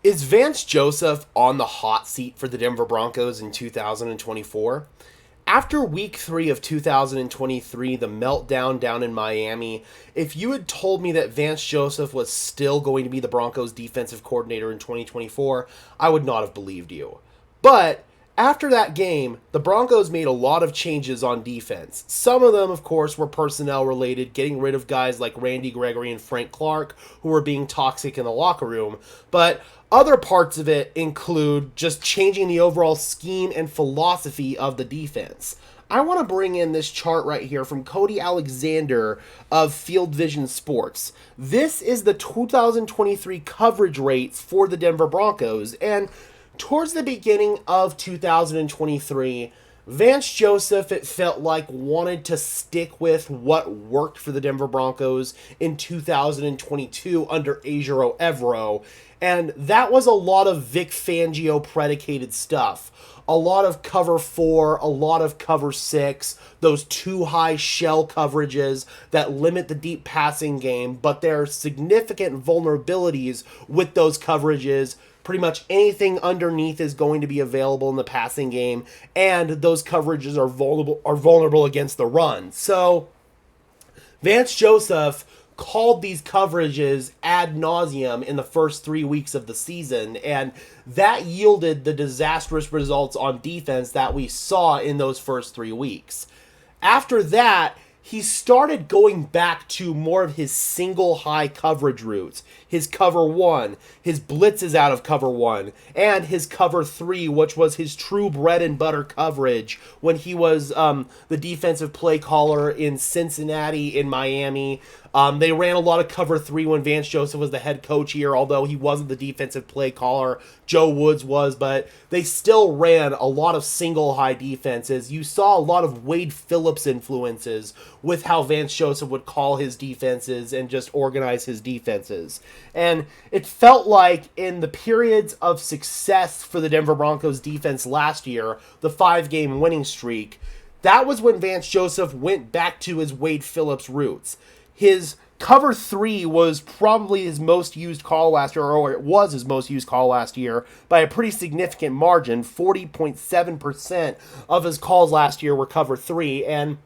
Is Vance Joseph on the hot seat for the Denver Broncos in 2024? After week 3 of 2023, the meltdown down in Miami, if you had told me that Vance Joseph was still going to be the Broncos defensive coordinator in 2024, I would not have believed you. But after that game, the Broncos made a lot of changes on defense. Some of them, of course, were personnel related, getting rid of guys like Randy Gregory and Frank Clark, who were being toxic in the locker room. But other parts of it include just changing the overall scheme and philosophy of the defense. I want to bring in this chart right here from Cody Alexander of Field Vision Sports. This is the 2023 coverage rates for the Denver Broncos, and towards the beginning of 2023, Vance Joseph, it felt like, wanted to stick with what worked for the Denver Broncos in 2022 under Ejiro Evero, and that was a lot of Vic Fangio predicated stuff. A lot of cover 4, a lot of cover 6, those too high shell coverages that limit the deep passing game, but there are significant vulnerabilities with those coverages. Pretty much anything underneath is going to be available in the passing game, and those coverages are vulnerable against the run. So Vance Joseph called these coverages ad nauseum in the first 3 weeks of the season, and that yielded the disastrous results on defense that we saw in those first 3 weeks. After that, he started going back to more of his single high coverage routes, his cover 1, his blitzes out of cover 1, and his cover 3, which was his true bread and butter coverage when he was the defensive play caller in Cincinnati, in Miami. They ran a lot of cover 3 when Vance Joseph was the head coach here, although he wasn't the defensive play caller. Joe Woods was, but they still ran a lot of single high defenses. You saw a lot of Wade Phillips influences with how Vance Joseph would call his defenses and just organize his defenses. And it felt like in the periods of success for the Denver Broncos defense last year, the 5-game winning streak, that was when Vance Joseph went back to his Wade Phillips roots. His cover 3 was probably his most used call last year, or it was his most used call last year by a pretty significant margin. 40.7% of his calls last year were cover 3, and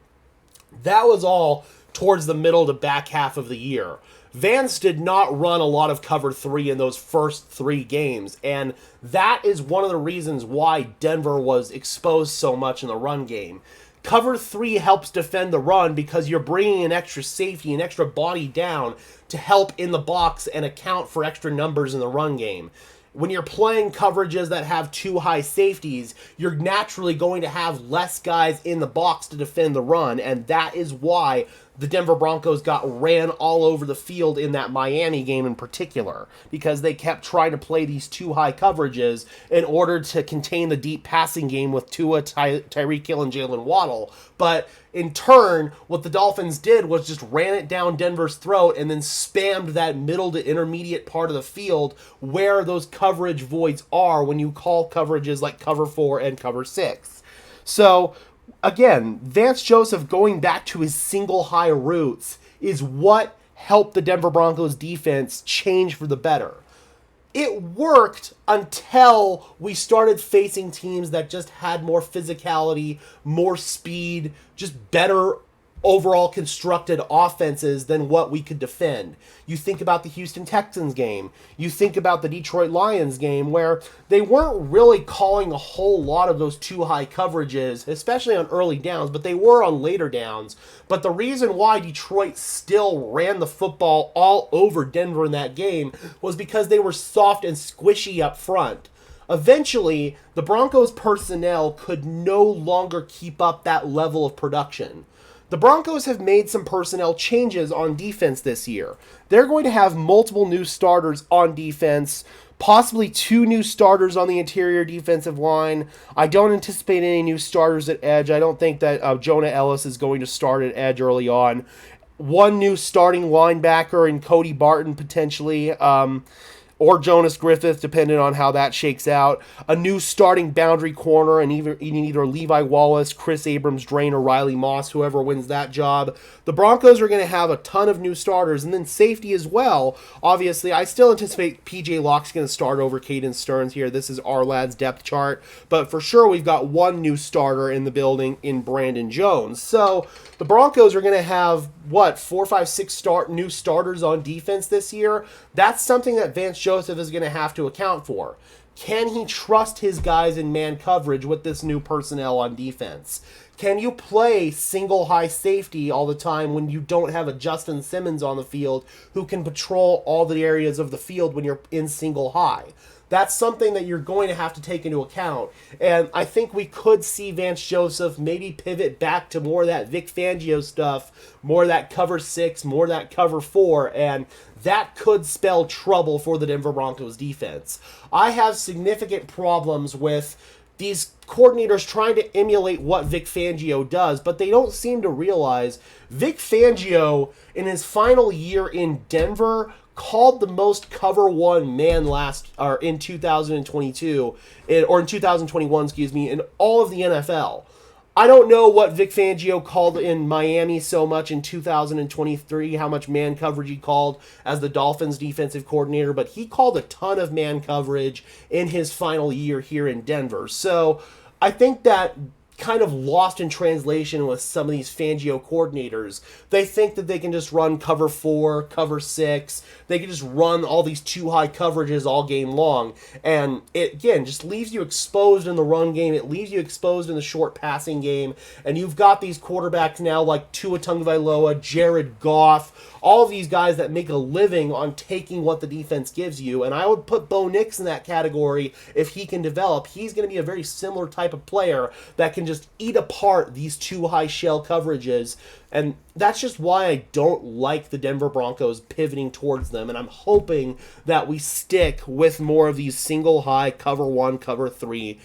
that was all towards the middle to back half of the year. Vance did not run a lot of cover 3 in those first 3 games, and that is one of the reasons why Denver was exposed so much in the run game. Cover 3 helps defend the run because you're bringing an extra safety, an extra body down to help in the box and account for extra numbers in the run game. When you're playing coverages that have too high safeties, you're naturally going to have less guys in the box to defend the run, and that is why the Denver Broncos got ran all over the field in that Miami game in particular, because they kept trying to play these too high coverages in order to contain the deep passing game with Tua, Tyreek Hill, and Jalen Waddle. But in turn, what the Dolphins did was just ran it down Denver's throat and then spammed that middle to intermediate part of the field where those coverage voids are when you call coverages like cover 4 and cover 6. So again, Vance Joseph going back to his single high roots is what helped the Denver Broncos defense change for the better. It worked until we started facing teams that just had more physicality, more speed, just better overall constructed offenses than what we could defend. You think about the Houston Texans game. You think about the Detroit Lions game, where they weren't really calling a whole lot of those too high coverages, especially on early downs, but they were on later downs. But the reason why Detroit still ran the football all over Denver in that game was because they were soft and squishy up front. Eventually, the Broncos personnel could no longer keep up that level of production. The Broncos have made some personnel changes on defense this year. They're going to have multiple new starters on defense, possibly 2 new starters on the interior defensive line. I don't anticipate any new starters at edge. I don't think that Jonah Ellis is going to start at edge early on. 1 new starting linebacker in Cody Barton, potentially. or Jonas Griffith, depending on how that shakes out. A new starting boundary corner, and either Levi Wallace, Chris Abrams, Drain, or Riley Moss, whoever wins that job. The Broncos are going to have a ton of new starters, and then safety as well. Obviously, I still anticipate PJ Locke's going to start over Caden Stearns here. This is our lad's depth chart, but for sure we've got one new starter in the building in Brandon Jones. So the Broncos are going to have, 4, 5, 6 new starters on defense this year. That's something that Vance Joseph is going to have to account for. Can he trust his guys in man coverage with this new personnel on defense? Can you play single high safety all the time when you don't have a Justin Simmons on the field who can patrol all the areas of the field when you're in single high? That's something that you're going to have to take into account. And I think we could see Vance Joseph maybe pivot back to more of that Vic Fangio stuff, more of that cover 6, more of that cover 4, and that could spell trouble for the Denver Broncos defense. I have significant problems with these coordinators trying to emulate what Vic Fangio does, but they don't seem to realize Vic Fangio, in his final year in Denver, called the most cover 1 man in 2022, or in 2021, in all of the NFL. I don't know what Vic Fangio called in Miami so much in 2023, how much man coverage he called as the Dolphins defensive coordinator, but he called a ton of man coverage in his final year here in Denver. So I think that kind of lost in translation with some of these Fangio coordinators. They think that they can just run cover 4, cover 6. They can just run all these too high coverages all game long. And it, again, just leaves you exposed in the run game. It leaves you exposed in the short passing game. And you've got these quarterbacks now like Tua Tagovailoa, Jared Goff, all of these guys that make a living on taking what the defense gives you. And I would put Bo Nix in that category if he can develop. He's going to be a very similar type of player that can just eat apart these too high shell coverages. And that's just why I don't like the Denver Broncos pivoting towards them. And I'm hoping that we stick with more of these single high cover 1, cover 3.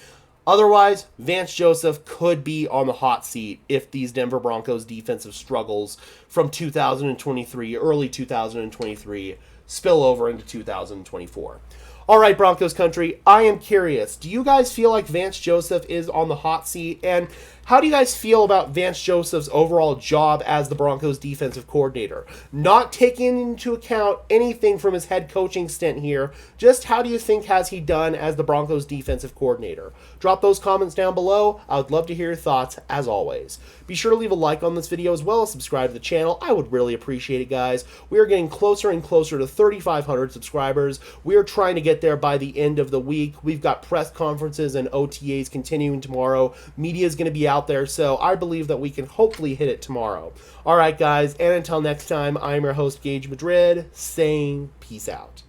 Otherwise, Vance Joseph could be on the hot seat if these Denver Broncos defensive struggles from 2023, early 2023, spill over into 2024. All right, Broncos country, I am curious. Do you guys feel like Vance Joseph is on the hot seat? And how do you guys feel about Vance Joseph's overall job as the Broncos defensive coordinator? Not taking into account anything from his head coaching stint here, just how do you think has he done as the Broncos defensive coordinator? Drop those comments down below. I would love to hear your thoughts as always. Be sure to leave a like on this video as well as subscribe to the channel. I would really appreciate it, guys. We are getting closer and closer to 3,500 subscribers. We are trying to get there by the end of the week. We've got press conferences and OTAs continuing tomorrow. Media is going to be out there, so I believe that we can hopefully hit it tomorrow. All right, guys, and until next time, I'm your host, Gage Madrid, saying peace out.